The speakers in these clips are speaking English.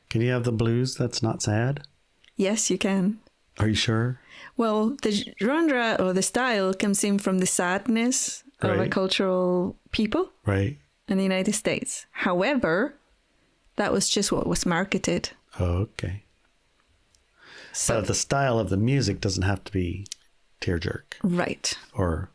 Can you have the blues that's not sad? Yes, you can. Are you sure? Well, the genre or the style comes in from the sadness of a Right. cultural people Right. in the United States. However, that was just what was marketed. Oh, okay. So, But the style of the music doesn't have to be tearjerk right. or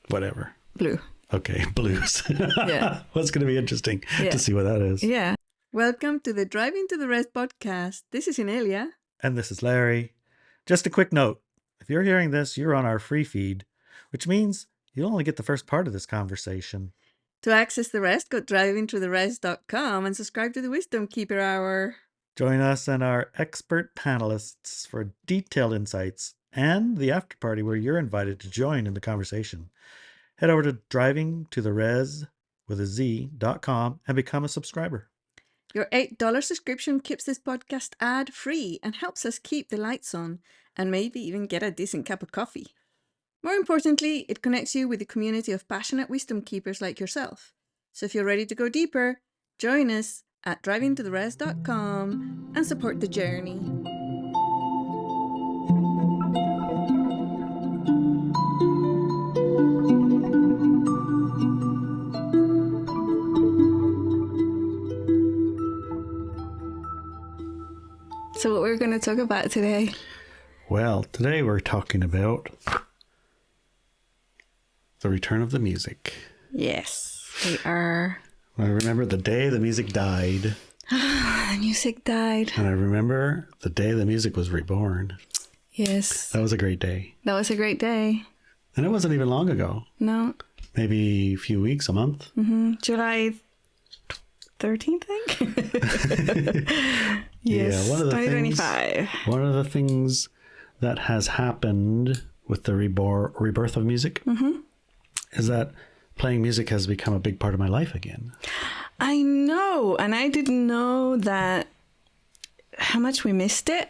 whatever. Blue. Okay, blues. Yeah. What's going to be interesting Yeah. to see what that is. Yeah. Welcome to the Driving to the Rest podcast. This is Inelia. And this is Larry. Just a quick note. If you're hearing this, you're on our free feed, which means you'll only get the first part of this conversation. To access the rest, go drivingtotherest.com and subscribe to the Wisdom Keeper Hour. Join us and our expert panelists for detailed insights and the after party where you're invited to join in the conversation. Head over to drivingtotherez.com and become a subscriber. Your $8 subscription keeps this podcast ad-free and helps us keep the lights on and maybe even get a decent cup of coffee. More importantly, it connects you with a community of passionate wisdom keepers like yourself. So if you're ready to go deeper, join us at drivingtotherest.com and support the journey. So what we're going to talk about today? Well, today we're talking about the return of the music. Yes, we are. I remember the day the music died, The music died. and I remember the day the music was reborn. Yes, That was a great day. that was a great day. And it wasn't even long ago. No, Maybe a few weeks, a month. July 13th, I think. Yes, one of the 2025. One of the things that has happened with the rebirth of music is that playing music has become a big part of my life again. I know, and I didn't know that how much we missed it,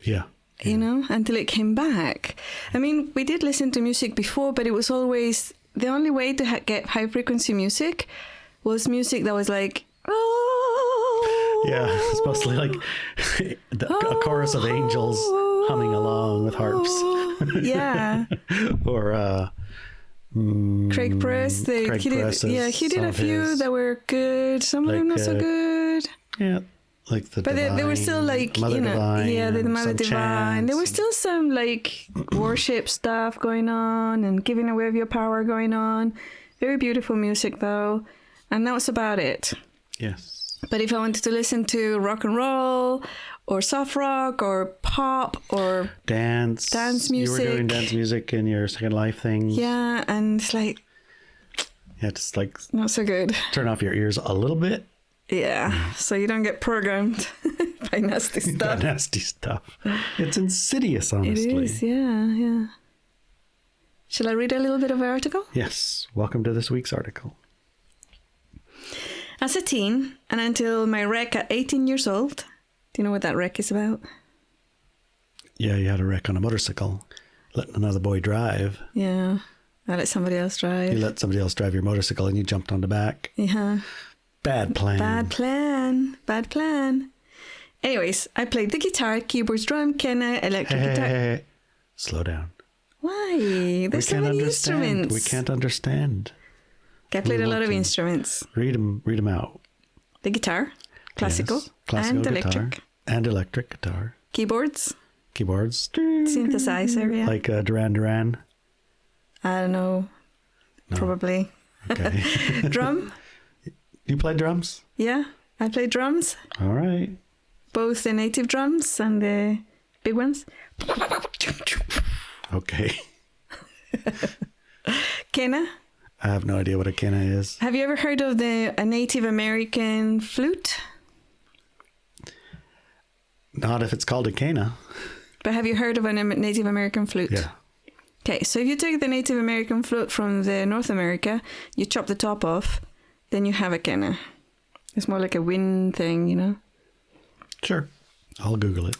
Yeah. you know, until it came back. I mean, we did listen to music before, but it was always the only way to get high frequency music was music that was like, oh, Yeah, it's mostly like a chorus of angels humming along with harps. Yeah. Or Craig Press, Craig he did, Press yeah, is he did some a of few his, that were good. Some of them not so good. yeah, like the But they were still like, Mother you know, Divine, yeah, the and Mother some Divine. There was chants. still some like worship stuff going on and giving away of your power going on. Very beautiful music though. And that was about it. Yes. But if I wanted to listen to rock and roll or soft rock or pop or Dance music. You were doing dance music in your Second Life thing. yeah, and it's like Yeah, just like not so good. turn off your ears a little bit. Yeah, so you don't get programmed by nasty That stuff. nasty stuff. It's insidious, It honestly. is, yeah. Shall I read a little bit of the article? Yes. Welcome to this week's article. As a teen, and until my wreck at 18 years old, do you know what that wreck is about? Yeah, you had a wreck on a motorcycle, letting another boy drive. Yeah, I let somebody else drive. You let somebody else drive your motorcycle and you jumped on the back. Yeah, Bad plan. bad plan. Anyways, I played the guitar, keyboards, drum, Kena, electric guitar. Hey. Slow down. Why? There's so many instruments. We can't understand. I played a lot of to. instruments. Read them out. The guitar, classical, Yes. Classical and guitar, electric. and electric guitar. Keyboards, Keyboards. synthesizer, yeah. Like Duran Duran. I don't know. No. Probably. Okay. Drum, You play drums? yeah. I play drums. All right. Both the native drums and the big ones. Okay. Kena. I have no idea what a kena is. Have you ever heard of a Native American flute? Not if it's called a kena. But have you heard of a Native American flute? Yeah. Okay, so if you take the Native American flute from the North America, you chop the top off, then you have a kena. It's more like a wind thing, you know? Sure. I'll Google it.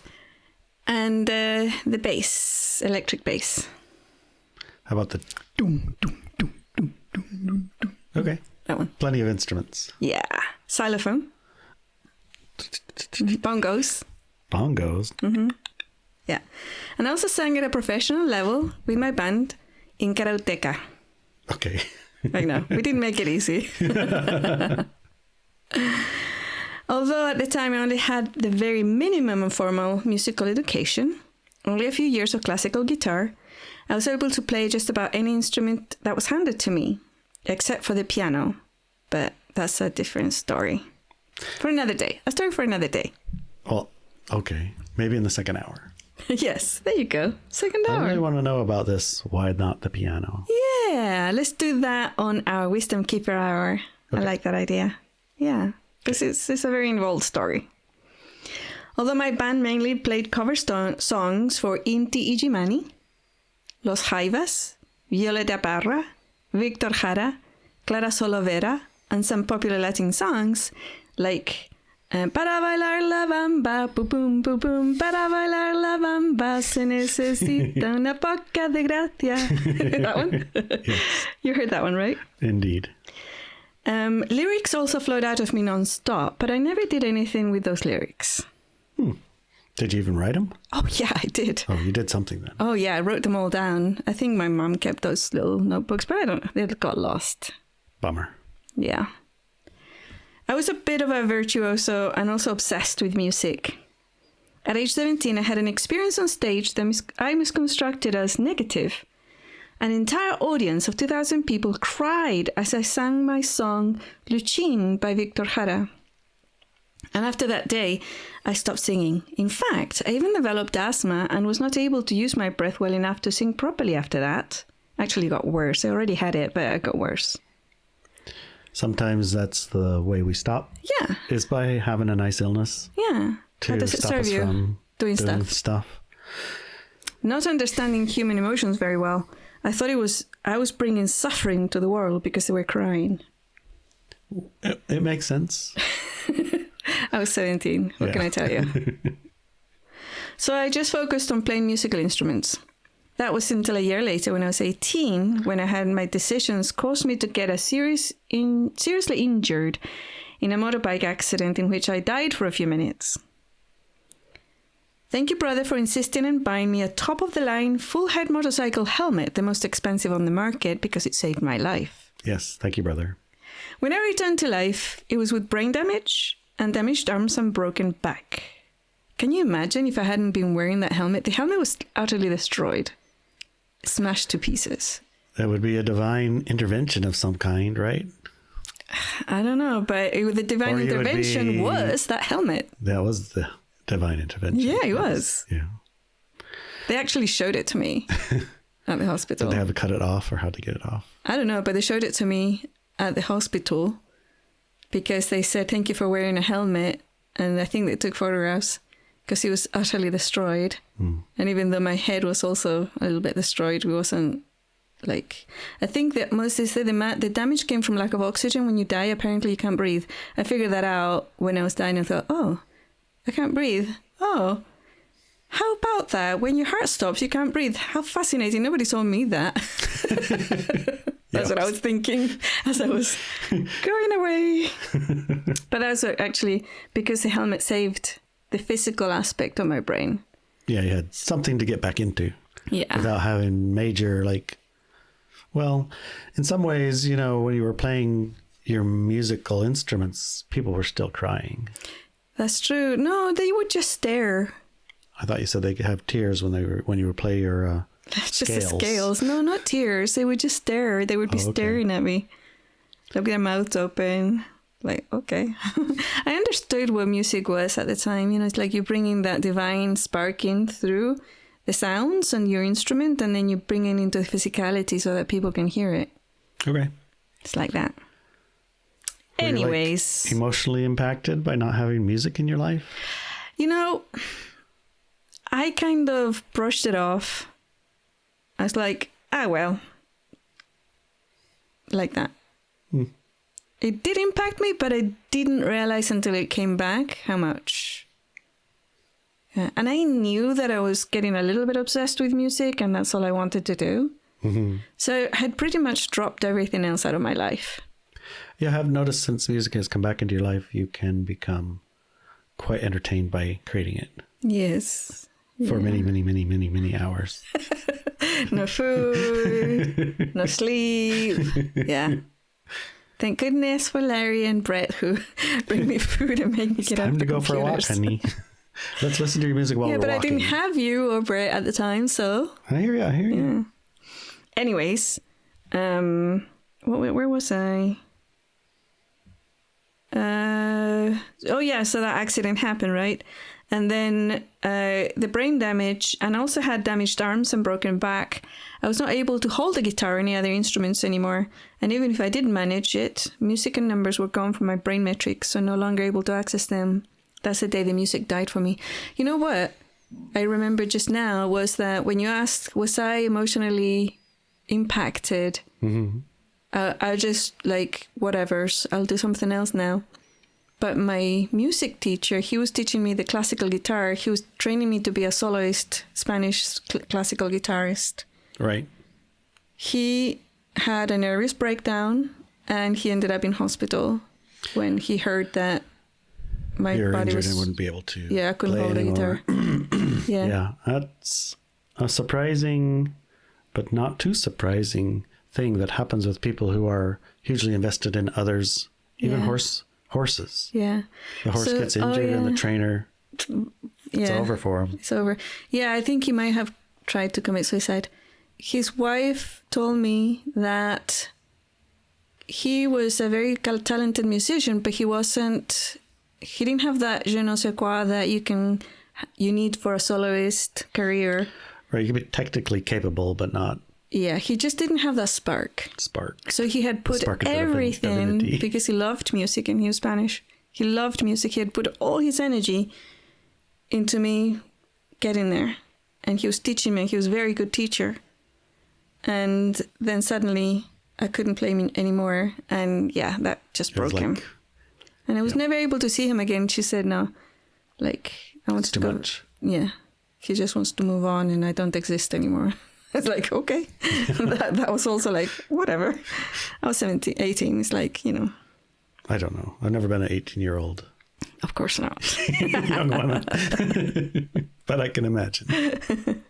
And the bass, electric bass. How about the doom, doom, doom, doom, doom, doom, doom? Okay. That one. Plenty of instruments. Yeah. Xylophone. Bongos. Bongos. Yeah. And I also sang at a professional level with my band in Karaoteca. Okay. I know, we didn't make it easy. Although at the time I only had the very minimum of formal musical education, only a few years of classical guitar, I was able to play just about any instrument that was handed to me, except for the piano. But that's a different story. For another day. A story for another day. Well, okay. Maybe in the second hour. Yes, there you go. Second I hour. really want to know about this. Why not the piano? Yeah, let's do that on our Wisdom Keeper Hour. Okay. I like that idea. Yeah, because it's a very involved story. Although my band mainly played cover songs for Inti Illimani, Los Jaivas, Violeta Parra, Víctor Jara, Clara Solovera, and some popular Latin songs like Para bailar la bamba, pum pum pum pum, para bailar la bamba se necesita una poca de gracia. That one? Yes. You heard that one, right? Indeed. Lyrics also flowed out of me non-stop, but I never did anything with those lyrics. Did you even write them? Oh, yeah, I did. Oh, you did something then. Oh, yeah, I wrote them all down. I think my mom kept those little notebooks, but I don't know. They got lost. Bummer. Yeah. I was a bit of a virtuoso and also obsessed with music. At age 17, I had an experience on stage that I misconstructed as negative. An entire audience of 2,000 people cried as I sang my song Luchin by Víctor Jara. And after that day, I stopped singing. In fact, I even developed asthma and was not able to use my breath well enough to sing properly after that. Actually got worse. I already had it, but it got worse. Sometimes that's the way we stop. Yeah. Is by having a nice illness. Yeah. How To does it stop serve us you from doing doing stuff? stuff. Not understanding human emotions very well. I thought I was bringing suffering to the world because they were crying. It makes sense. I was 17. What can I tell you? So I just focused on playing musical instruments. That was until a year later when I was 18, when I had my decisions caused me to get seriously injured in a motorbike accident in which I died for a few minutes. Thank you, brother, for insisting on buying me a top-of-the-line, full-head motorcycle helmet, the most expensive on the market, because it saved my life. Yes, thank you, brother. When I returned to life, it was with brain damage and damaged arms and broken back. Can you imagine if I hadn't been wearing that helmet? The helmet was utterly destroyed, smashed to pieces. That would be a divine intervention of some kind, right? I don't know, but the divine Or you would intervention be- was that helmet. That was the divine intervention. Yeah, it Yes. was. Yeah. They actually showed it to me at the hospital. Did they have to cut it off or how to get it off? I don't know, but they showed it to me at the hospital because they said, thank you for wearing a helmet. And I think they took photographs because he was utterly destroyed. And even though my head was also a little bit destroyed, it wasn't like... I think that most they say the damage came from lack of oxygen. When you die, apparently you can't breathe. I figured that out when I was dying and thought, oh, I can't breathe. Oh, how about that? When your heart stops, you can't breathe. How fascinating. Nobody told me that. That's what I was thinking as I was going away. But that was actually because the helmet saved the physical aspect of my brain. Yeah, you had something to get back into Yeah. without having major, like, well, in some ways, you know, when you were playing your musical instruments, people were still crying. That's true. No, they would just stare. I thought you said they could have tears when you would play your Just the scales. scales. No, not tears. They would just stare. They would be Oh, okay. staring at me. Like with their mouths open. Like, okay. I understood what music was at the time. You know, it's like you're bringing that divine spark in through the sounds and your instrument, and then you bring it into the physicality so that people can hear it. Okay. It's like that. Were you, like, Anyways, emotionally impacted by not having music in your life? you know, I kind of brushed it off. I was like, well, like that. It did impact me, but I didn't realize until it came back how much. Yeah. And I knew that I was getting a little bit obsessed with music, and that's all I wanted to do. So I had pretty much dropped everything else out of my life. Yeah, I have noticed since music has come back into your life, you can become quite entertained by creating it Yes. for many, many, many, many, many hours. No food, no sleep. Yeah. Thank goodness for Larry and Brett who bring me food and make me get up. Time to go for a walk, computers. honey. Let's listen to your music while Yeah, we're but walking. I didn't have you or Brett at the time, so. I hear you. Anyways, where was I? Oh yeah, so that accident happened, right? And then the brain damage, and I also had damaged arms and broken back. I was not able to hold the guitar or any other instruments anymore. And even if I did manage it, music and numbers were gone from my brain metrics, so no longer able to access them. That's the day the music died for me. You know what I remember just now was that when you asked, was I emotionally impacted? Mm-hmm. I just like, whatevers, I'll do something else now. But my music teacher, he was teaching me the classical guitar. He was training me to be a soloist, Spanish classical guitarist. Right. He had a nervous breakdown and he ended up in hospital when he heard that my You're body injured was... and wouldn't be able to Yeah, I couldn't play hold anymore. a guitar. Yeah. Yeah, that's a surprising, but not too surprising thing that happens with people who are hugely invested in others, even Yeah. horses. Yeah. The horse So- gets injured and the trainer, it's Yeah. over for him. It's over. Yeah, I think he might have tried to commit suicide. His wife told me that he was a very talented musician, but he didn't have that je ne sais quoi that you need for a soloist career. Right, you can be technically capable, but not Yeah, he just didn't have that spark. spark. So he had put Spark of everything, divinity. because he loved music and he was Spanish. He loved music. He had put all his energy into me getting there. And he was teaching me. He was a very good teacher. And then suddenly I couldn't play anymore. And yeah, that just It was broke him. like, And I was never able to see him again. She said, no, like, I want it's to too go. much. Yeah. He just wants to move on and I don't exist anymore. It's like, okay. that was also like, whatever. I was 18. It's like, I don't know. I've never been an 18-year-old of course not. young woman. But I can imagine.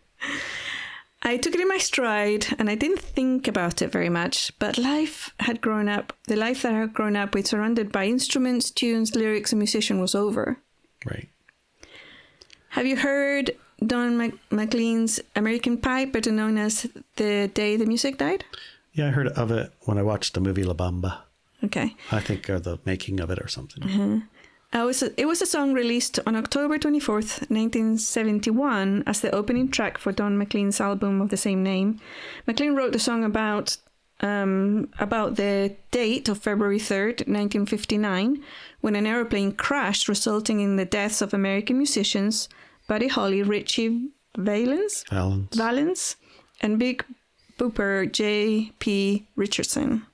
I took it in my stride and I didn't think about it very much, but the life that I had grown up with, surrounded by instruments, tunes, lyrics, and musician, was over. Right. Have you heard Don McLean's American Pie, better known as The Day the Music Died? Yeah, I heard of it when I watched the movie La Bamba. Okay. I think, or the making of it or something. Mm-hmm. It was a song released on October 24th, 1971 as the opening track for Don McLean's album of the same name. McLean wrote the song about the date of February 3rd, 1959, when an aeroplane crashed, resulting in the deaths of American musicians Buddy Holly, Richie Valens, and Big Booper J.P. Richardson.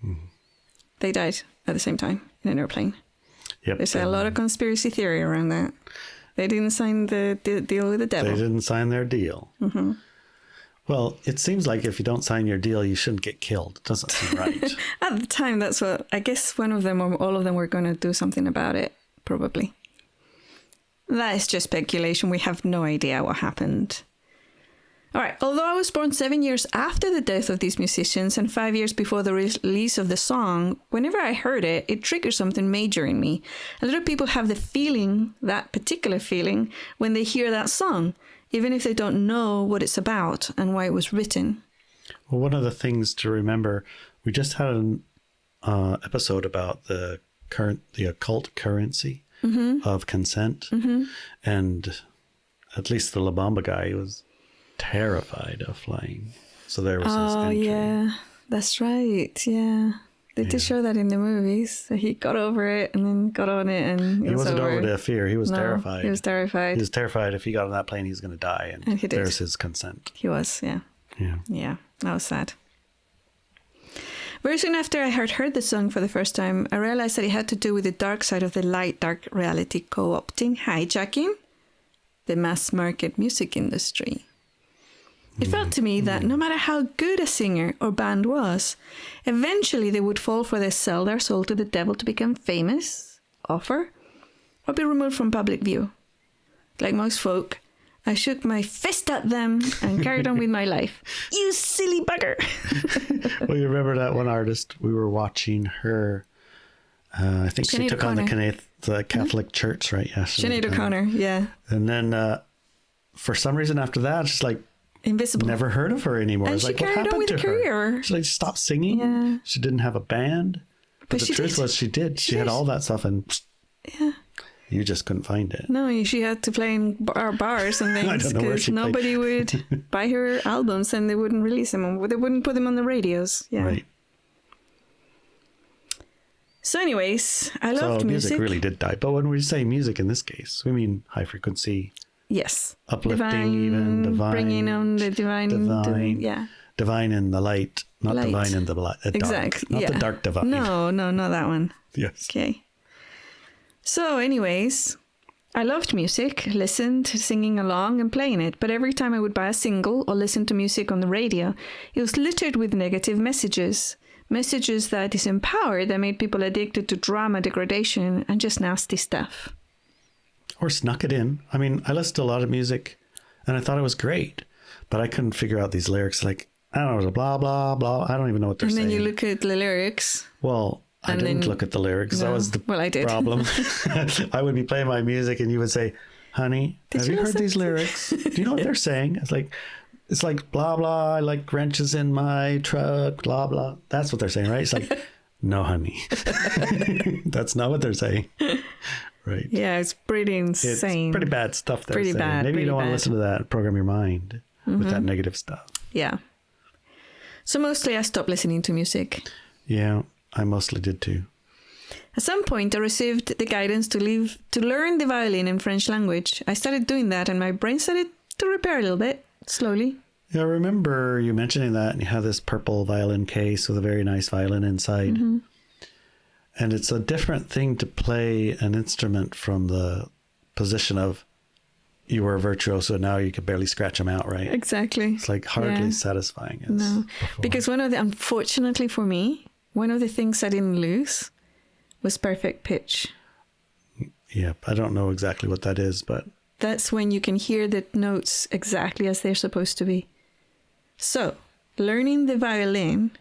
Mm-hmm. They died at the same time in an airplane. Yep. There's a lot of conspiracy theory around that. They didn't sign the deal with the devil. They didn't sign their deal. Mm-hmm. Well, it seems like if you don't sign your deal, you shouldn't get killed. It doesn't seem right. At the time, that's what I guess one of them or all of them were going to do something about it, probably. That is just speculation. We have no idea what happened. All right. Although I was born 7 years after the death of these musicians and 5 years before the release of the song, whenever I heard it, it triggered something major in me. A lot of people have that particular feeling, when they hear that song, even if they don't know what it's about and why it was written. Well, one of the things to remember, we just had an episode about the occult currency of consent. Mm-hmm. And at least the La Bamba guy was terrified of flying. So there was his entry. Yeah, that's right. Yeah. They did show that in the movies. So he got over it and then got on it and He wasn't over the fear. He was terrified. He was terrified. He was terrified if he got on that plane, he was going to die. And he did. There's his consent. He was, yeah. Yeah. Yeah, that was sad. Very soon after I heard the song for the first time, I realized that it had to do with the dark side of the light, dark reality co-opting, hijacking the mass market music industry. It felt to me that no matter how good a singer or band was, eventually they would fall for the sell their soul to the devil to become famous offer. I'll be removed from public view. Like most folk, I shook my fist at them and carried on with my life. You silly bugger. Well, you remember that one artist? We were watching her. I think she Sinead took on O'Connor. the Catholic Church, right? Yeah. Sinead O'Connor, yeah. And then for some reason after that, she's like, Invisible. never heard of her anymore. And It's she like, what carried on happened with to her her? career. She like stopped singing. Yeah. She didn't have a band. But the she truth did. was she did. She had did. all that stuff and Yeah. you just couldn't find it. No, she had to play in bars and I things don't know where because she played. nobody would buy her albums and they wouldn't release them. They wouldn't put them on the radios. Yeah. Right. So anyways, I So loved music music. really did die. But when we say music in this case, we mean high frequency, Yes. uplifting, even divine, Bringing on the divine. divine. Yeah. divine in the light, not Light. divine in the dark. Exactly. Not yeah. the dark divine. No, not that one. Yes. Okay. So anyways, I loved music, listened, singing along and playing it. But every time I would buy a single or listen to music on the radio, it was littered with negative messages. Messages that disempowered, that made people addicted to drama, degradation, and just nasty stuff. Or snuck it in. I mean, I listened to a lot of music and I thought it was great, but I couldn't figure out these lyrics. Like, I don't know, blah, blah, blah. I don't even know what they're And saying. then you look at the lyrics. Well, I and didn't then- look at the lyrics. That No. was the Well, I did. problem. I would be playing my music and you would say, honey, have you you heard listen? these lyrics? Do you know what they're saying? It's like blah, blah. I like wrenches in my truck, blah, blah. That's what they're saying, right? It's like, no, honey. That's not what they're saying. Right. Yeah, it's pretty It's insane. pretty bad stuff they're Pretty saying. bad, Maybe pretty you don't want to bad. listen to that and program your mind with that negative stuff. Yeah. So mostly I stopped listening to music. Yeah, I mostly did too. At some point, I received the guidance to learn the violin in French language. I started doing that, and my brain started to repair a little bit, slowly. Yeah, I remember you mentioning that, and you have this purple violin case with a very nice violin inside. Mm-hmm. And it's a different thing to play an instrument from the position of you were a virtuoso, now you could barely scratch them out, right? Exactly. It's like hardly Yeah. satisfying as No, before. because unfortunately for me, one of the things I didn't lose was perfect pitch. Yeah, I don't know exactly what that is, but That's when you can hear the notes exactly as they're supposed to be. So, learning the violin,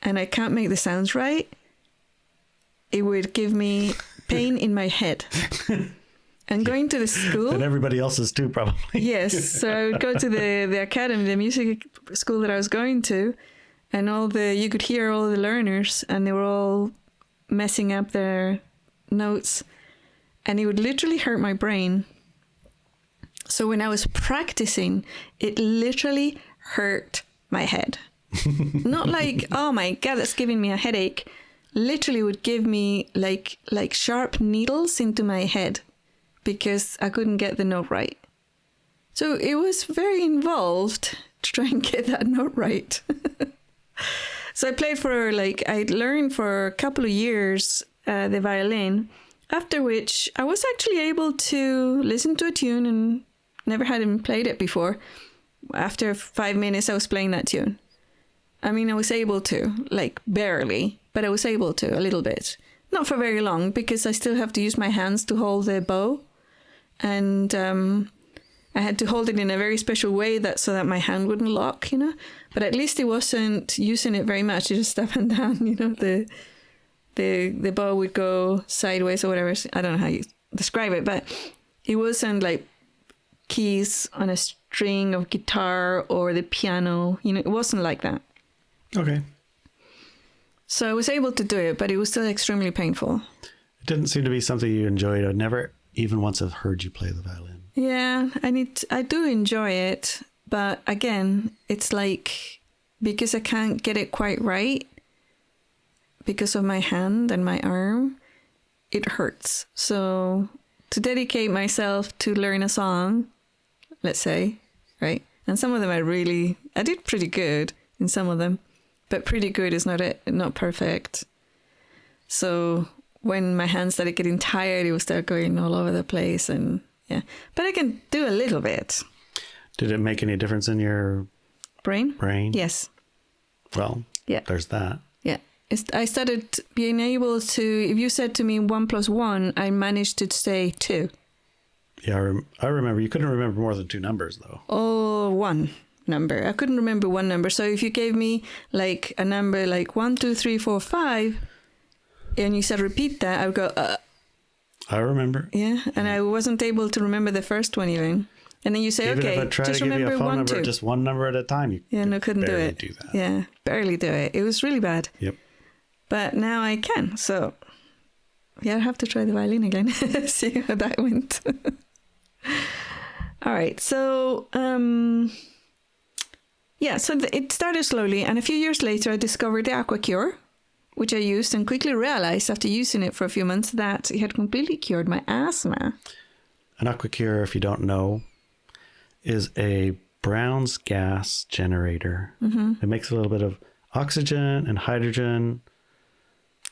and I can't make the sounds right, it would give me pain in my head. And going to the school... and everybody else's too, probably. Yes, so I would go to the academy, the music school that I was going to, and you could hear all the learners, and they were all messing up their notes, and it would literally hurt my brain. So when I was practicing, it literally hurt my head. Not like, oh my God, that's giving me a headache. Literally would give me like sharp needles into my head because I couldn't get the note right. So it was very involved to try and get that note right. So I learned for a couple of years the violin, after which I was actually able to listen to a tune and never hadn't played it before. After 5 minutes, I was playing that tune. I mean, I was able to, like barely, but I was able to a little bit. Not for very long, because I still have to use my hands to hold the bow. And I had to hold it in a very special way so that my hand wouldn't lock, But at least it wasn't using it very much, just up and down, the bow would go sideways or whatever. I don't know how you describe it, but it wasn't like keys on a string of guitar or the piano, it wasn't like that. Okay. So I was able to do it, but it was still extremely painful. It didn't seem to be something you enjoyed. I'd never even once have heard you play the violin. Yeah, I do enjoy it, but again, it's like because I can't get it quite right because of my hand and my arm, it hurts. So to dedicate myself to learn a song, let's say, right? And some of them I did pretty good in some of them, but pretty good is not perfect. So when my hands started getting tired, it would start going all over the place, and yeah. But I can do a little bit. Did it make any difference in your Brain? brain? Yes. Well, Yeah. there's that. Yeah. I started being able to, if you said to me 1 + 1, I managed to say 2. Yeah, I remember. You couldn't remember more than 2 numbers, though. Or 1 number. I couldn't remember 1 number. So if you gave me like a number like 1, 2, 3, 4, 5, and you said repeat that, I would go, I remember. yeah. And I wasn't able to remember the first one even. And then you say, Even okay, if I try just to give you remember a phone 1, number, 2. just 1 number at a time, you Yeah, no, couldn't do barely it. do that. Yeah, barely do it. It was really bad. Yep. But now I can. So, yeah, I have to try the violin again. See how that went. All right. So, yeah, so it started slowly. And a few years later, I discovered the AquaCure, which I used and quickly realized after using it for a few months that it had completely cured my asthma. An AquaCure, if you don't know, is a Brown's gas generator. Mm-hmm. It makes a little bit of oxygen and hydrogen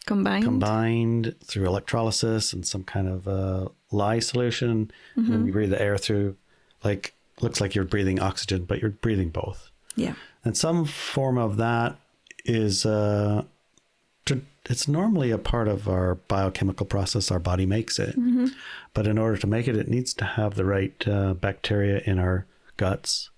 combined through electrolysis and some kind of lye solution. Mm-hmm. And you breathe the air through, like, looks like you're breathing oxygen, but you're breathing both. Yeah. And some form of that is, it's normally a part of our biochemical process. Our body makes it. Mm-hmm. But in order to make it, it needs to have the right bacteria in our guts.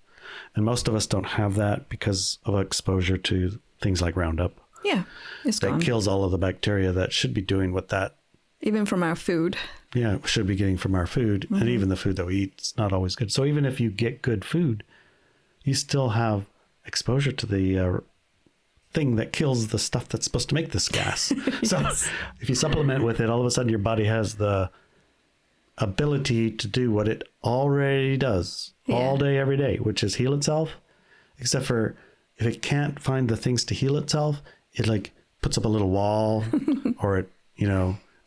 And most of us don't have that because of exposure to things like Roundup. Yeah, it's gone. That kills all of the bacteria that should be doing what that... Even from our food. Yeah, should be getting from our food. Mm-hmm. And even the food that we eat is not always good. So even if you get good food, you still have exposure to the thing that kills the stuff that's supposed to make this gas. Yes. So if you supplement with it, all of a sudden your body has the ability to do what it already does all day, every day, which is heal itself. Except for if it can't find the things to heal itself, it like puts up a little wall or it,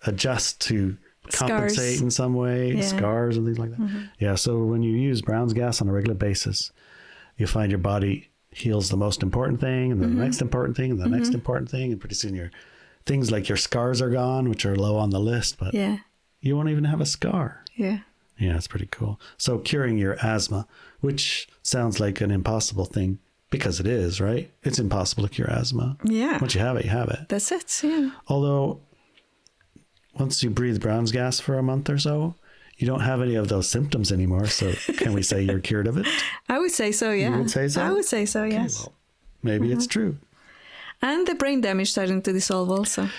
adjusts to compensate in some way, scars and things like that. Mm-hmm. Yeah. So when you use Brown's gas on a regular basis, you find your body heals the most important thing and then the next important thing and the next important thing. And pretty soon your things like your scars are gone, which are low on the list, but you won't even have a scar. Yeah. Yeah, it's pretty cool. So curing your asthma, which sounds like an impossible thing because it is, right? It's impossible to cure asthma. Yeah. Once you have it, you have it. That's it. Yeah. Although once you breathe Brown's gas for a month or so, you don't have any of those symptoms anymore. So can we say you're cured of it? I would say so, yeah. You would say so? I would say so, yes. Okay, well, maybe it's true. And the brain damage starting to dissolve also.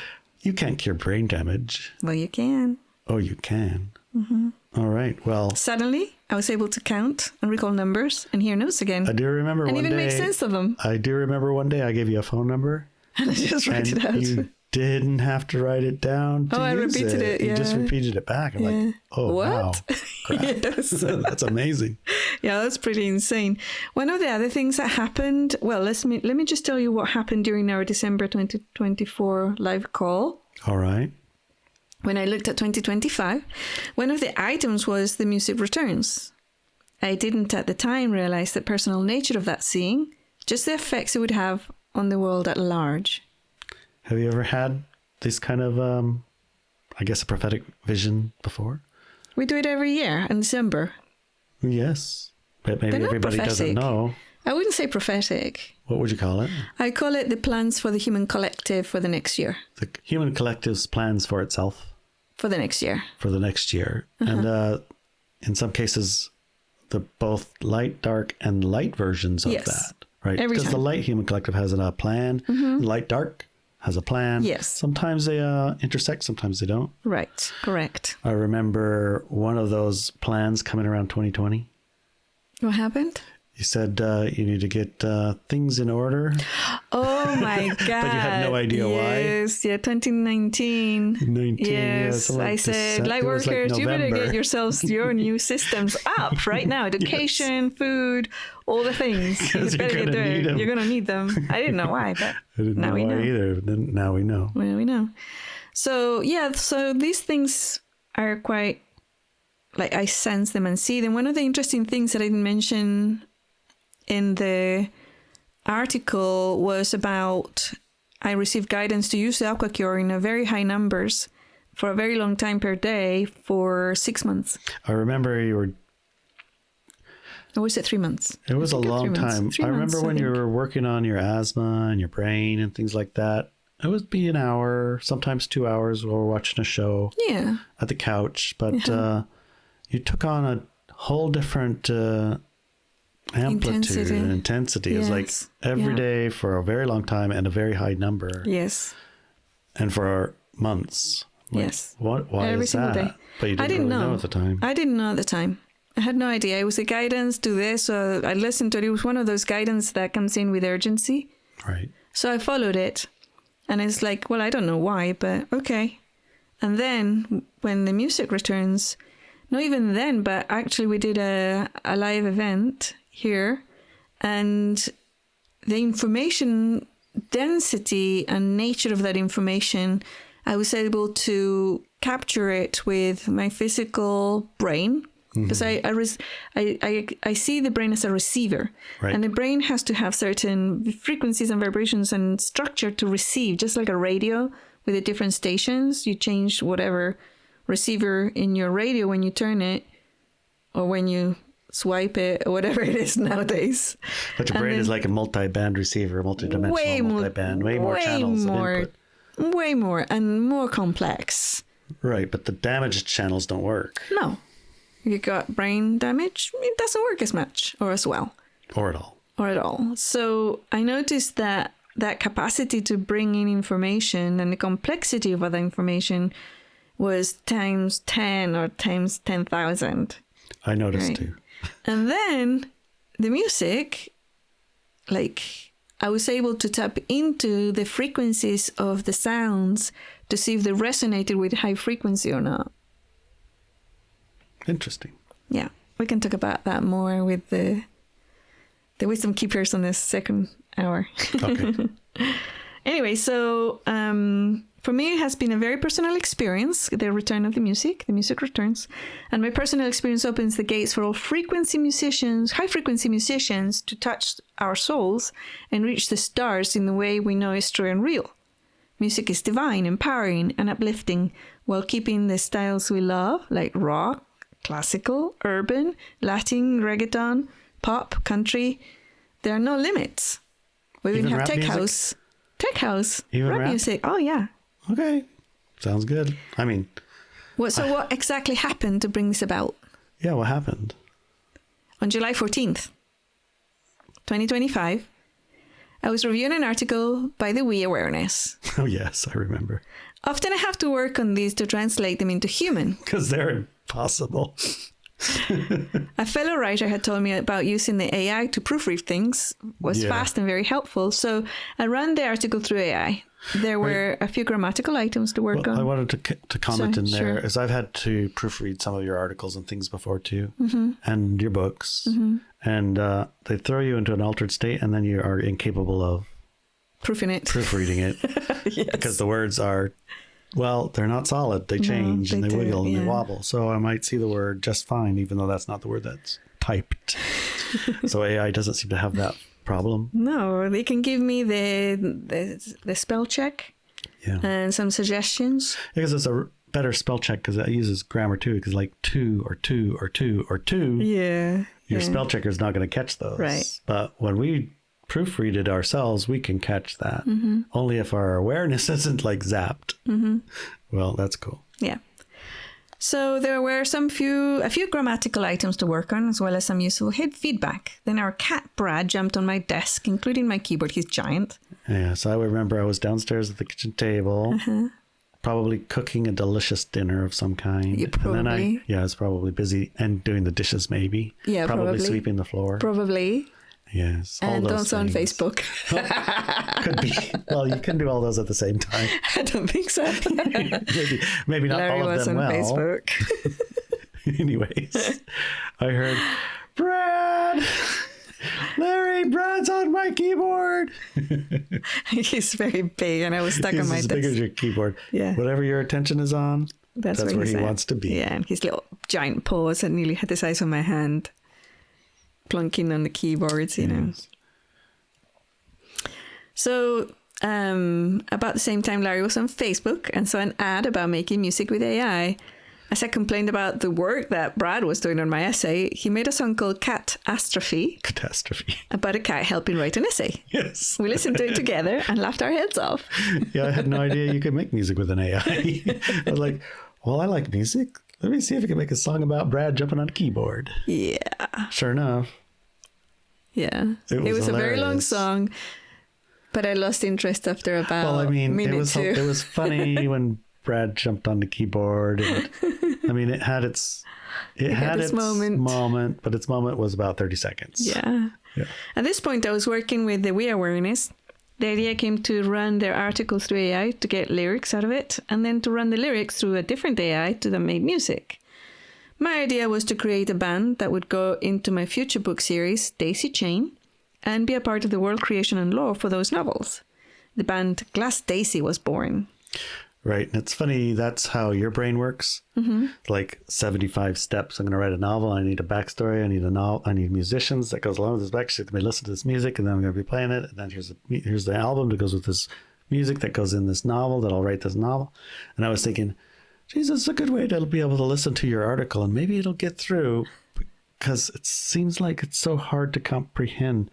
You can't cure brain damage. Well, you can. Oh, you can. Mm-hmm. All right. Well, suddenly I was able to count and recall numbers and hear notes again. I do remember and one day. And even make sense of them. I do remember one day I gave you a phone number. And I just wrote it out. You didn't have to write it down to I repeated it. You just repeated it back. I'm like, oh, what? Wow. Crap. Yes. That's amazing. Yeah, that's pretty insane. One of the other things that happened, well, let me just tell you what happened during our December 2024 live call. All right. When I looked at 2025, one of the items was the music returns. I didn't at the time realize the personal nature of that seeing, just the effects it would have on the world at large. Have you ever had this kind of, I guess, a prophetic vision before? We do it every year in December. Yes, but maybe everybody doesn't know. I wouldn't say prophetic. What would you call it? I call it the plans for the human collective for the next year. The human collective's plans for itself. For the next year. For the next year. And in some cases, the both light, dark, and light versions of that. Right? Because the light human collective has a plan. Light, dark has a plan. Yes. Sometimes they intersect, sometimes they don't. Right. Correct. I remember one of those plans coming around 2020. What happened? You said you need to get things in order. Oh my God. But you had no idea why. Yes, yeah, 2019. Yes, like I said, light workers, you better get yourselves your new systems up right now. Education, food, all the things. You better get there. You're going to need them. I didn't know why, but I didn't know why either. Now we know. Well, we know. So, yeah, so these things are quite, like, I sense them and see them. One of the interesting things that I didn't mention in the article was about I received guidance to use the AquaCure in a very high numbers for a very long time per day for 6 months. I remember you were... Or was it 3 months? It was a long time. I remember when you were working on your asthma and your brain and things like that. it would be an hour, sometimes 2 hours while we're watching a show Yeah. at the couch. But you took on a whole different amplitude and intensity. It's like every day for a very long time and a very high number. Yes. And for months. Like, Yes. Why Every is single that? day. But you didn't really know at the time. I didn't know at the time. I had no idea. It was a guidance to this. So I listened to it. It was one of those guidance that comes in with urgency. Right. So I followed it. And it's like, well, I don't know why, but okay. And then when the music returns, not even then, but actually we did a live event here. And the information density and nature of that information, I was able to capture it with my physical brain. Because I see the brain as a receiver, Right. and the brain has to have certain frequencies and vibrations and structure to receive, just like a radio with the different stations. You change whatever receiver in your radio when you turn it, or when you swipe it, or whatever it is nowadays. But your brain is like a multi-band receiver, multi-dimensional multi-band, way more channels of input. Way more and more complex. Right, but the damaged channels don't work. No. You got brain damage, it doesn't work as much or as well. Or at all. Or at all. So I noticed that capacity to bring in information and the complexity of other information was times 10 or times 10,000. I noticed Right. too. And then the music, like I was able to tap into the frequencies of the sounds to see if they resonated with high frequency or not. Interesting. Yeah, we can talk about that more with the wisdom keepers on this second hour. Okay. Anyway, so for me, it has been a very personal experience, the return of the music returns. And my personal experience opens the gates for all high frequency musicians to touch our souls and reach the stars in the way we know is true and real. Music is divine, empowering, and uplifting while keeping the styles we love, like rock, classical, urban, Latin, reggaeton, pop, country. There are no limits. We even have rap tech music? house, Even rap rap? music. Oh yeah. Okay. Sounds good. I mean, What exactly happened to bring this about? yeah, what happened? On July 14th, 2025, I was reviewing an article by the We Awareness. Oh, yes, I remember. Often I have to work on these to translate them into human. Because they're impossible. A fellow writer had told me about using the AI to proofread things was Yeah. fast and very helpful. So I ran the article through AI. There were a few grammatical items to work Well, I on. wanted to comment Sorry, in there, sure. as I've had to proofread some of your articles and things before too, and your books, and they throw you into an altered state, and then you are incapable of Proofing it. proofreading it Yes. because the words are, well, they're not solid. They change and they they do, wiggle and yeah. they wobble. So I might see the word just fine, even though that's not the word that's typed. So AI doesn't seem to have that problem. No, they can give me the spell check Yeah. and some suggestions. Because it's a better spell check because it uses grammar too. Because like two or two or two or two, Yeah. your yeah. spell checker is not going to catch those. Right. But when we proofread it ourselves, we can catch that. Only if our awareness isn't like zapped. Well, that's cool. Yeah. So there were a few grammatical items to work on, as well as some useful hit feedback. Then our cat Brad jumped on my desk, including my keyboard. He's giant. Yeah. So I remember I was downstairs at the kitchen table, probably cooking a delicious dinner of some kind. Yeah, And then probably. I was probably busy and doing the dishes maybe. Yeah, probably. sweeping the floor. Probably. Yes. all And those also on things. Facebook. Could be. Well, you can do all those at the same time. I don't think so. Maybe not Larry all of was them on well. Facebook. Anyways, I heard, Brad! Larry, Brad's on my keyboard! He's very big, and I was stuck on He's my as desk. big as your keyboard. Yeah. Whatever your attention is on, that's where he's he at. wants to be. Yeah, and his little giant paws had nearly had the size of my hand, plunking on the keyboards, you know. Yes. So about the same time, Larry was on Facebook and saw an ad about making music with AI. As I complained about the work that Brad was doing on my essay, he made a song called Catastrophe about a cat helping write an essay. Yes. We listened to it together and laughed our heads off. Yeah, I had no idea you could make music with an AI. I was like, well, I like music. Let me see if I can make a song about Brad jumping on a keyboard. Yeah. Sure enough. Yeah. It was a very long song, but I lost interest after about well, I mean, minute it two. was funny when Brad jumped on the keyboard. And I mean, it had its moment, but its moment was about 30 seconds. Yeah. At this point, I was working with the We Awareness. The idea came to run their article through AI to get lyrics out of it, and then to run the lyrics through a different AI to then make music. My idea was to create a band that would go into my future book series, Daisy Chain, and be a part of the world creation and lore for those novels. The band Glass Daisy was born. Right. And it's funny, that's how your brain works. Mm-hmm. Like 75 steps. I'm going to write a novel. I need a backstory. I need musicians that goes along with this backstory. Let me listen to this music, and then I'm going to be playing it. And then here's the album that goes with this music that goes in this novel that I'll write this novel. And I was thinking, geez, it's a good way to be able to listen to your article, and maybe it'll get through, because it seems like it's so hard to comprehend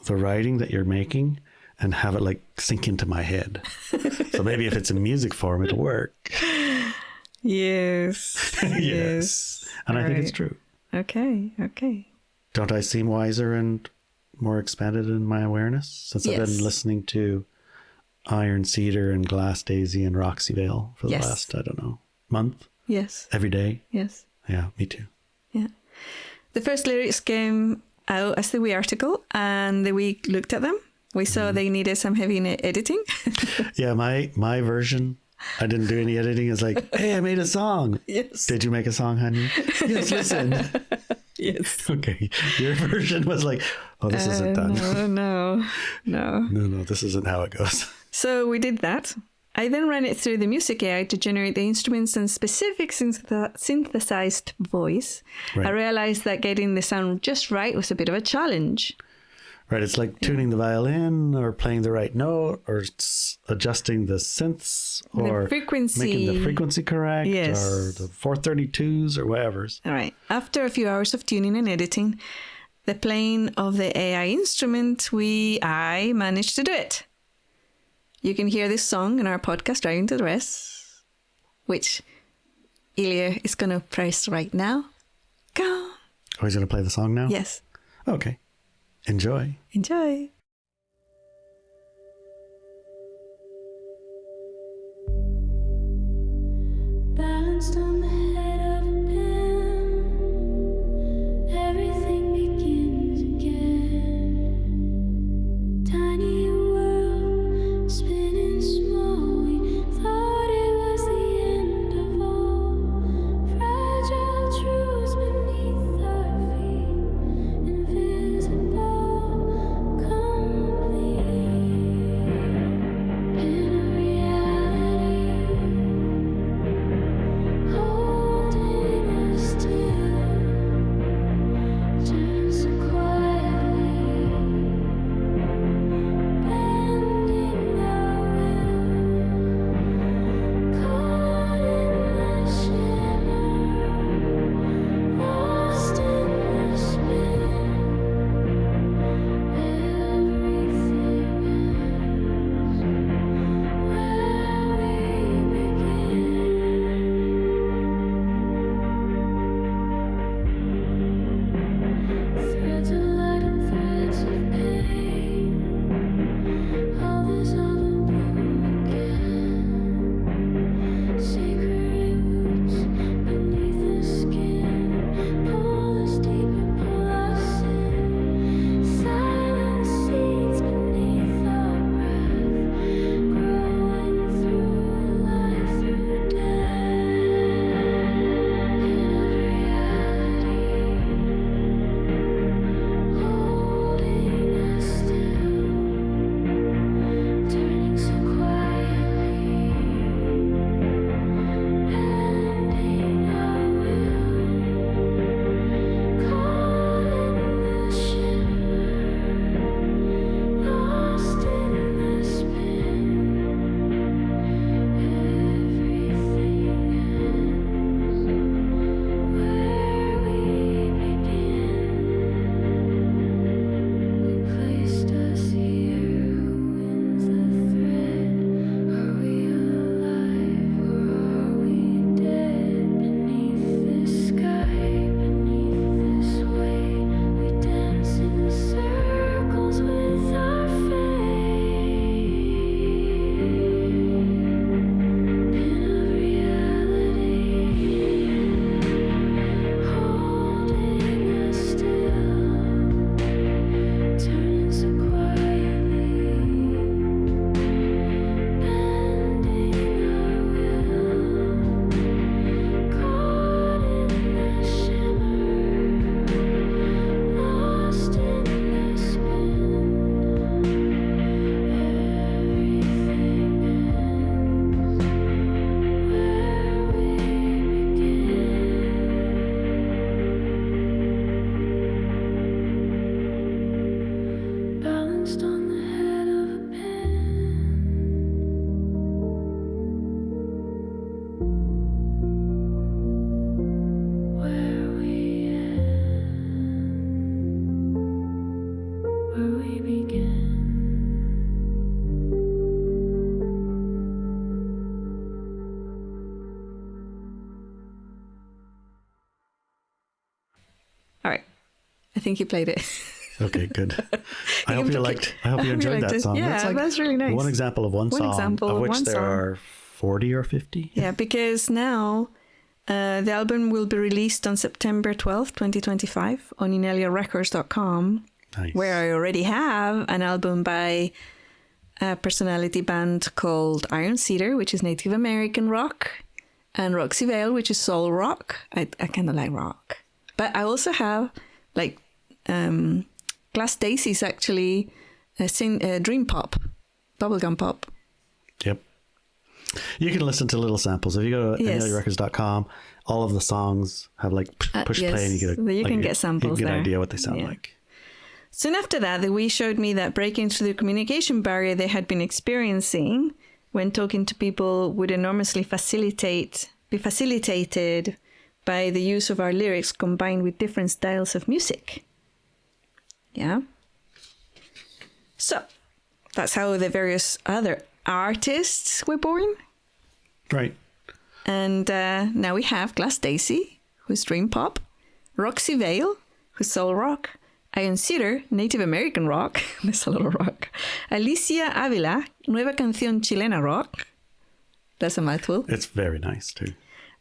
the writing that you're making and have it like sink into my head. So maybe if it's in music form, it'll work. Yes. Yes. And I think it's true. Okay. Don't I seem wiser and more expanded in my awareness since I've been listening to Iron Cedar and Glass Daisy and Roxy Vale for the last, I don't know, month? Yes. Every day? Yes. Yeah, me too. Yeah. The first lyrics came out as the We article, and we looked at them. We saw they needed some heavy editing. Yeah, my version, I didn't do any editing. It's like, hey, I made a song. Yes. Did you make a song, honey? Yes, listen. Yes. Okay. Your version was like, oh, this isn't done. No, this isn't how it goes. So we did that. I then ran it through the music AI to generate the instruments and specific synthesized voice. Right. I realized that getting the sound just right was a bit of a challenge. Right, it's like tuning the violin or playing the right note or adjusting the synths or the frequency. Making the frequency correct Yes. or the 432s or whatever's. All right. After a few hours of tuning and editing, the playing of the AI instrument, I managed to do it. You can hear this song in our podcast, Driving to the Rest, which Ilya is going to press right now. Go on. Oh, he's going to play the song now? Yes. Okay. Enjoy. Enjoy. Balanced on the head of a pen, everything begins again. Tiny world, spinning small. We thought it was the end of all. Fragile truths beneath our feet, invisible. Come I think he played it. Okay, good. I hope you enjoyed that song. Yeah, that's really nice. One example of one song, of which there are 40 or 50. Yeah, because now the album will be released on September 12th, 2025 on ineliarecords.com, Nice. where I already have an album by a personality band called Iron Cedar, which is Native American rock, and Roxy Vale, which is soul rock. I kind of like rock. But I also have like Glass Daisies, actually, dream pop, bubblegum pop. Yep. You can listen to little samples. If you go to ineliarecords.com, all of the songs have like push play and you can get samples you get there. an idea what they sound like. Soon after that, the Wii showed me that breaking through the communication barrier they had been experiencing when talking to people would enormously be facilitated by the use of our lyrics combined with different styles of music. Yeah. So, that's how the various other artists were born. Right. And now we have Glass Daisy, who's dream pop, Roxy Vale, who's soul rock, Iron Cedar, Native American rock, there's a lot of rock, Alicia Avila, Nueva Canción Chilena rock, that's a mouthful. It's very nice too.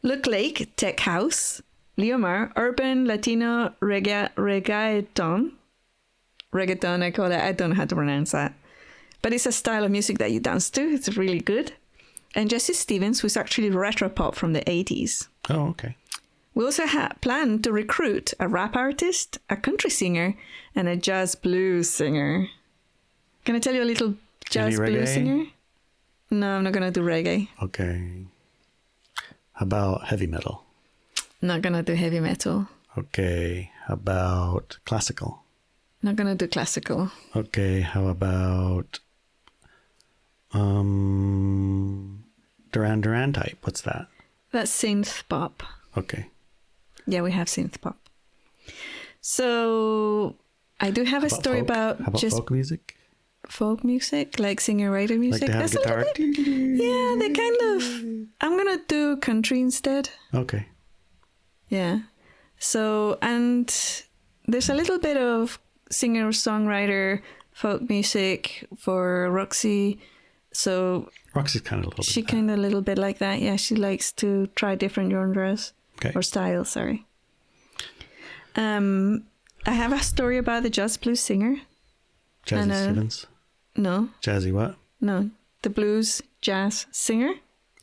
Luke Lake, tech house, Leomar, urban Latino reggaeton, I call it, I don't know how to pronounce that. But it's a style of music that you dance to. It's really good. And Jesse Stevens, who's actually retro pop from the 80s. Oh, okay. We also plan to recruit a rap artist, a country singer, and a jazz blues singer. Can I tell you a little jazz blues singer? No, I'm not going to do reggae. Okay. How about heavy metal? Not going to do heavy metal. Okay. How about classical? Not going to do classical. Okay. How about Duran Duran type? What's that? That's synth pop. Okay. Yeah, we have synth pop. So I do have a story folk? about How about just folk music? Folk music, like singer-writer music. Like they have That's guitar. Yeah, they kind of. I'm gonna do country instead. Okay. Yeah. So, and there's a little bit of singer-songwriter folk music for Roxy. So Roxy's kind of a little bit. she kind of a little bit like that. Yeah, she likes to try different genres or styles. Sorry. I have a story about the jazz blues singer. Jazzy Stevens? No. Jazzy what? No. The blues jazz singer.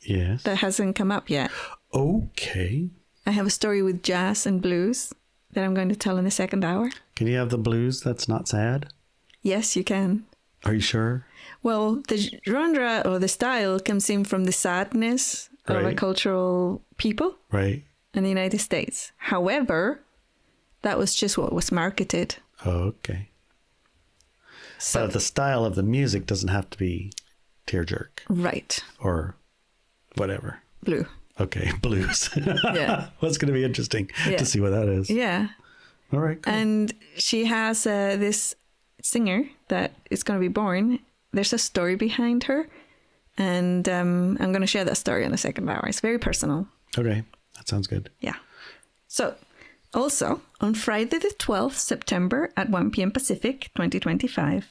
Yes. That hasn't come up yet. Okay. I have a story with jazz and blues that I'm going to tell in the second hour. Can you have the blues that's not sad? Yes, you can. Are you sure? Well, the genre or the style comes in from the sadness of a cultural people in the United States. However, that was just what was marketed. Okay. So the style of the music doesn't have to be tearjerk. Right. Or whatever. Blue. Okay, blues. Yeah. Well, it's going to be interesting to see what that is. Yeah. All right, cool. And she has this singer that is going to be born. There's a story behind her. And I'm going to share that story in the second hour. It's very personal. Okay, that sounds good. Yeah. So, also, on Friday the 12th September at 1 p.m. Pacific, 2025,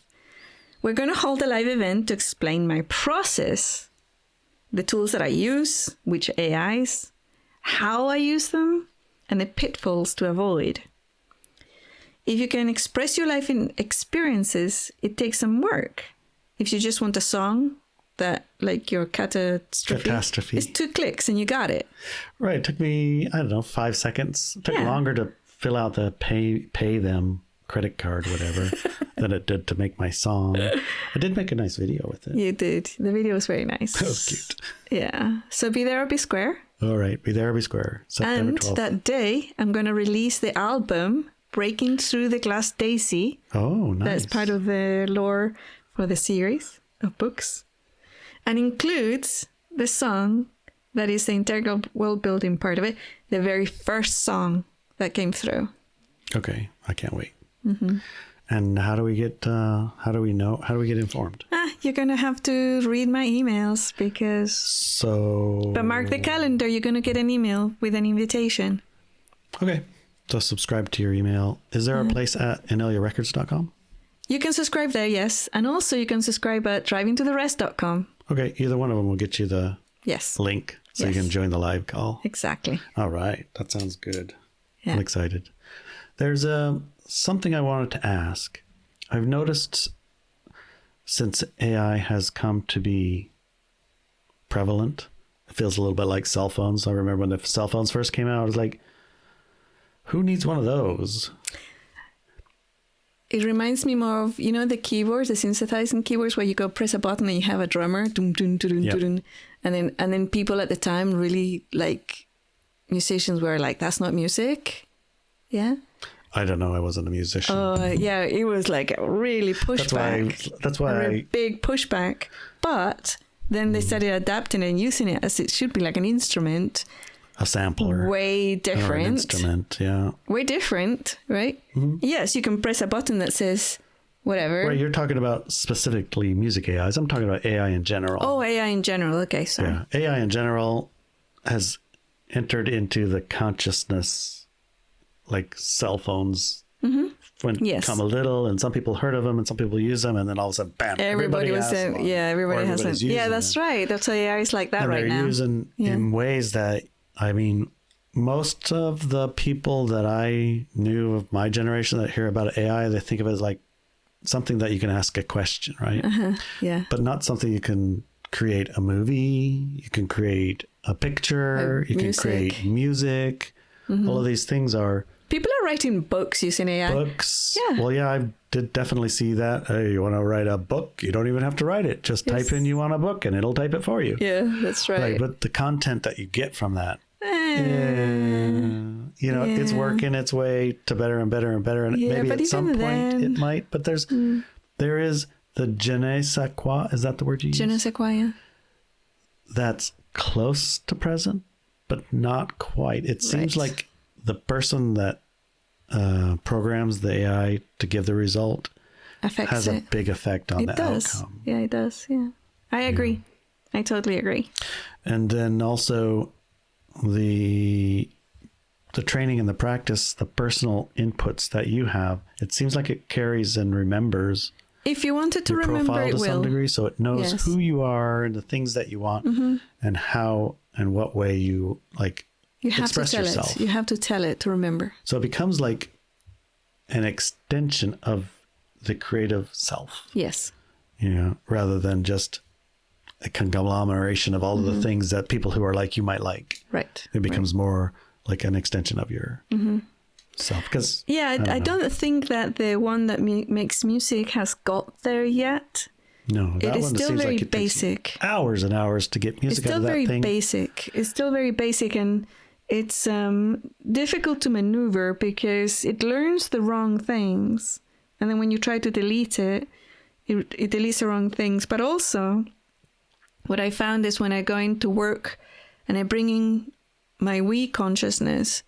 we're going to hold a live event to explain my process, the tools that I use, which AIs, how I use them, and the pitfalls to avoid. If you can express your life in experiences, it takes some work. If you just want a song that, like your catastrophe, it's 2 clicks and you got it. Right. It took me, I don't know, 5 seconds. It took longer to fill out the pay them credit card, whatever, than it did to make my song. I did make a nice video with it. You did. The video was very nice. That was cute. Yeah. So be there or be square. All right. Be there or be square. September 12th. And that day, I'm going to release the album Breaking Through the Glass Daisy. Oh, nice. That's part of the lore for the series of books. And includes the song that is the integral world building part of it, the very first song that came through. Okay. I can't wait. Mm-hmm. And how do we get informed? You're going to have to read my emails because... But mark the calendar, you're going to get an email with an invitation. Okay. So subscribe to your email. Is there a place at ineliarecords.com? You can subscribe there, yes. And also you can subscribe at drivingtotherest.com. Okay, either one of them will get you the Yes, link so you Yes. can join the live call. exactly. All right, that sounds good. Yeah. I'm excited. There's something I wanted to ask. I've noticed since AI has come to be prevalent, it feels a little bit like cell phones. I remember when the cell phones first came out, I was like, who needs one of those? It reminds me more of, you know, the keyboards, the synthesizing keyboards where you go press a button and you have a drummer, dun, dun, dun, dun, Yep. dun, and then people at the time really like musicians were like, that's not music. Yeah. I don't know. I wasn't a musician. Yeah, it was like a really pushback. That's why a I, really big pushback. But then they started adapting it and using it as it should be, like an instrument. a sampler Way or an different. instrument. Yeah. Way different, right? Yes, you can press a button that says whatever. Right. You're talking about specifically music AIs. I'm talking about AI in general. Oh, AI in general. Okay, sorry. Yeah. AI in general has entered into the consciousness, like cell phones. When Yes. come a little, and some people heard of them, and some people use them, and then all of a sudden, bam! Everybody was has saying, one, yeah, everybody or has everybody's one. Yeah, using that's it. right. That's why AI is like that And right they're now. using Yeah. in ways that, I mean, most of the people that I knew of my generation that hear about AI, they think of it as like something that you can ask a question, right? Yeah. But not something you can create a movie, you can create a picture, you music. can create music. All of these things are People are writing books using AI. books. Yeah. Well, yeah, I did definitely see that. Hey, you want to write a book? You don't even have to write it. Just Yes. type in you want a book and it'll type it for you. Yeah, that's right. Right. But the content that you get from that, you know, it's Yeah. working its way to better and better and better. And Yeah, maybe but at some even point then- it might, but there is the je ne sais quoi. Is that the word you use? Je ne sais quoi, yeah. That's close to present, but not quite. It seems Right. like the person that programs the AI to give the result Affects has it. a big effect on It the does. outcome. Yeah, it does. Yeah. I agree. I totally agree. And then also the training and the practice, the personal inputs that you have, it seems like it carries and remembers If you wanted to your remember, profile it to some will. degree, so it knows Yes. Mm-hmm. who you are and the things that you want and how and what way you like You have express to tell yourself. it. You have to tell it to remember. So it becomes like an extension of the creative self, Yes. you know, rather than just a conglomeration of all of the things that people who are like you might like. Right. It becomes more like an extension of your self. Because Yeah, I don't think that the one that makes music has got there yet. no, It that is one still seems very like it takes basic. hours and hours to get It's music out still of that very thing. basic. It's still very basic, and it's difficult to maneuver because it learns the wrong things, and then when you try to delete it, it deletes the wrong things. But also, what I found is when I go into work and I bring in my we consciousness,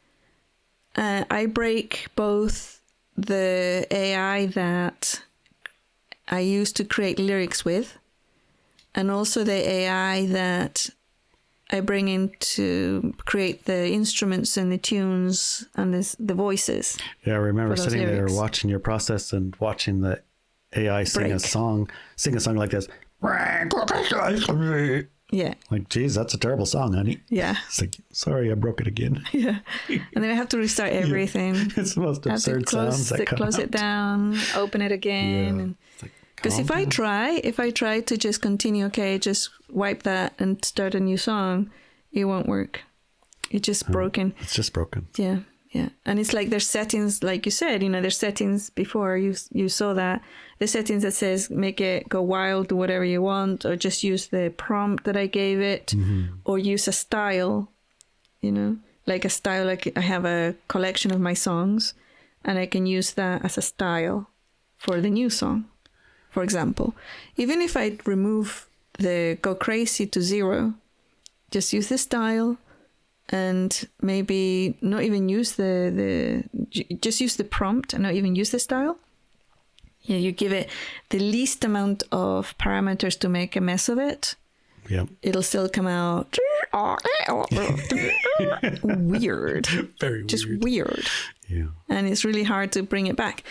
I break both the AI that I use to create lyrics with, and also the AI that I bring in to create the instruments and the tunes and the voices. Yeah, I remember for those sitting lyrics. there watching your process and watching the AI sing Break. a song like this. Yeah, Like, geez, that's a terrible song, honey. yeah, It's like, sorry, I broke it again. yeah. And then I have to restart everything. It's the most I have to absurd sounds that come close out. it down, open it again. Yeah. And It's like, because calm if I try to just continue, okay, just wipe that and start a new song, it won't work. It's just broken. It's just broken. Yeah, yeah. And it's like there's settings, like you said, there's settings before you saw that. The settings that says make it go wild, do whatever you want, or just use the prompt that I gave it, or use a style, like a style, like I have a collection of my songs and I can use that as a style for the new song, for example. Even if I remove the go crazy to 0, just use the style and maybe not even use just use the prompt and not even use the style. Yeah, you give it the least amount of parameters to make a mess of it. Yeah. It'll still come out weird. Very Just weird. weird. Yeah. And it's really hard to bring it back.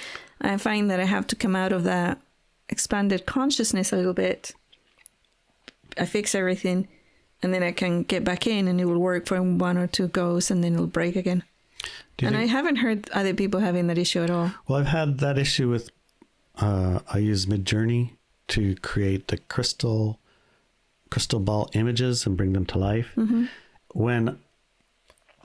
I find that I have to come out of that expanded consciousness a little bit. I fix everything, and then I can get back in, and it will work for 1 or 2 goes, and then it'll break again. And I haven't heard other people having that issue at all. Well, I've had that issue with, I use Midjourney to create the crystal ball images and bring them to life. Mm-hmm. When,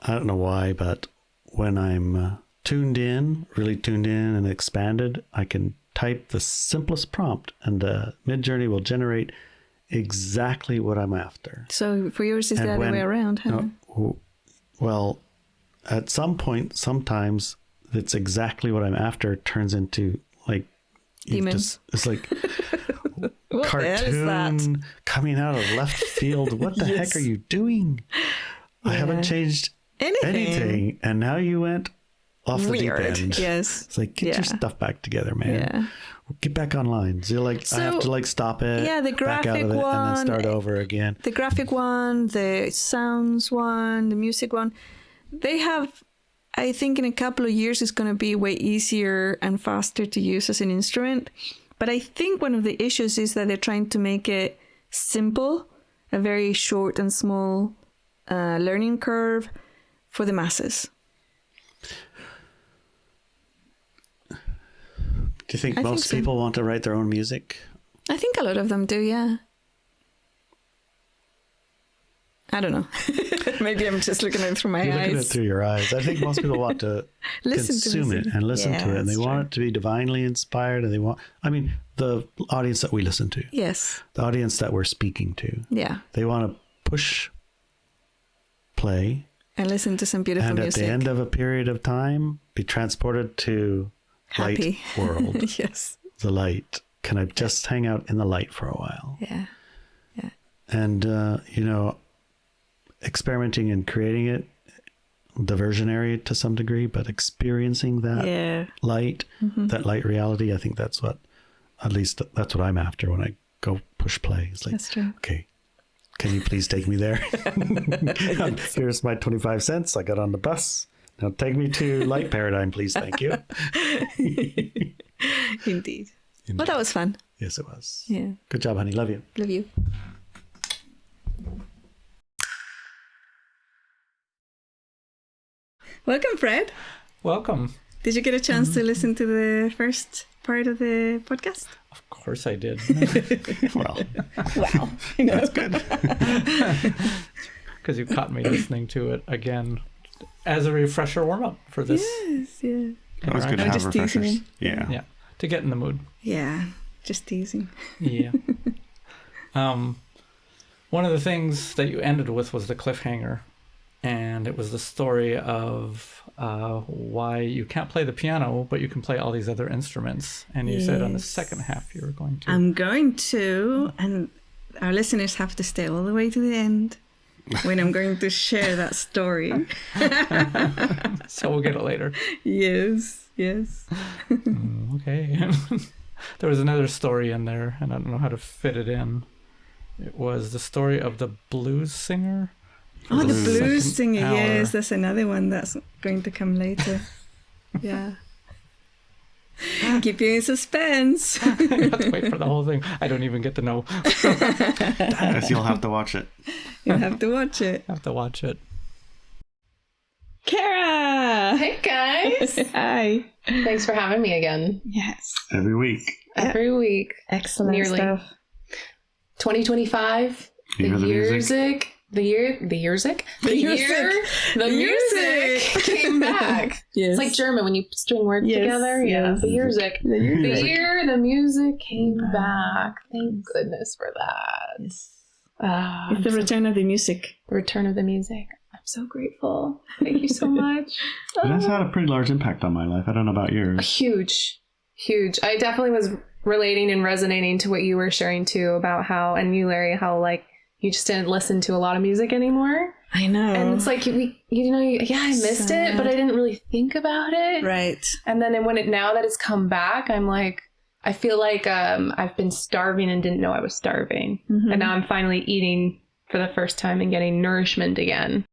I don't know why, but when I'm really tuned in and expanded, I can type the simplest prompt and Midjourney will generate exactly what I'm after. So for yours, is the other way around, huh? Well, at some point, sometimes it's exactly what I'm after. It turns into like demons. It's like What the hell is that? cartoon coming out of left field. What the heck are you doing? I haven't changed anything, and now you went off the deep end. Yes. It's like, get your stuff back together, man. Yeah. Get back online. So I have to stop it. Yeah, the back out graphic of it, one, and then start over again. The graphic one, the sounds one, the music one, they have, I think in a couple of years, it's going to be way easier and faster to use as an instrument. But I think one of the issues is that they're trying to make it simple, a very short and small learning curve for the masses. Do you think most people want to write their own music? I think a lot of them do, yeah. I don't know. Maybe I'm just looking at it through my eyes. You're looking at it through your eyes. I think most people want to consume it and listen to it. And they want it to be divinely inspired. And they want, the audience that we listen to. Yes. The audience that we're speaking to. Yeah. They want to push play. And listen to some beautiful music. And at the end of a period of time, be transported to light world. Yes. The light. Can I just hang out in the light for a while? Yeah. Yeah. And, experimenting and creating it, diversionary to some degree, but experiencing that light, that light reality, I think that's what I'm after when I go push play. It's like, that's true. Okay, can you please take me there? Here's my 25 cents. I got on the bus. Now take me to Light Paradigm, please. Thank you. Indeed. Well, that was fun. Yes, it was. Yeah. Good job, honey. Love you. Love you. Welcome, Fred. Welcome. Did you get a chance to listen to the first part of the podcast? Of course I did. Well, wow. That's good. Because you caught me listening to it again as a refresher warm-up for this. Yes, yeah. Always good to have refreshers. Yeah. Yeah. To get in the mood. Yeah. Just teasing. Yeah. One of the things that you ended with was the cliffhanger. And it was the story of why you can't play the piano, but you can play all these other instruments. And you said on the second half you were going to. I'm going to, and our listeners have to stay all the way to the end when I'm going to share that story. So we'll get it later. Yes. Okay. There was another story in there, and I don't know how to fit it in. It was the story of the blues singer. Oh, the blues second singer. hour. Yes, that's another one that's going to come later. Yeah. Keep you in suspense. I have to wait for the whole thing. I don't even get to know. Guess you'll have to watch it. You'll have to watch it. I have to watch it. Kara! Hey guys! Hi. Thanks for having me again. Yes. Every week. Every week. Excellent Nearly. stuff. 2025. You hear the music? The music came back. Yes. It's like German when you string words together. Yeah. The music. The music came back. Thank goodness for that. It's the return of the music. The return of the music. I'm so grateful. Thank you so much. It has had a pretty large impact on my life. I don't know about yours. Huge. I definitely was relating and resonating to what you were sharing too about how, and you, Larry, how like you just didn't listen to a lot of music anymore. I know. And it's like, I missed it, but I didn't really think about it. Right. And then now that it's come back, I'm like, I feel like I've been starving and didn't know I was starving. Mm-hmm. And now I'm finally eating for the first time and getting nourishment again.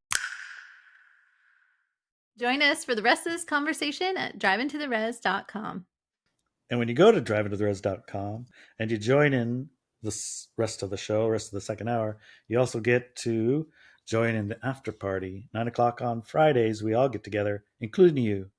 Join us for the rest of this conversation at driveintotheres.com. And when you go to driveintotheres.com and you join in the rest of the show, rest of the second hour, you also get to join in the after party. 9 o'clock on Fridays, we all get together, including you.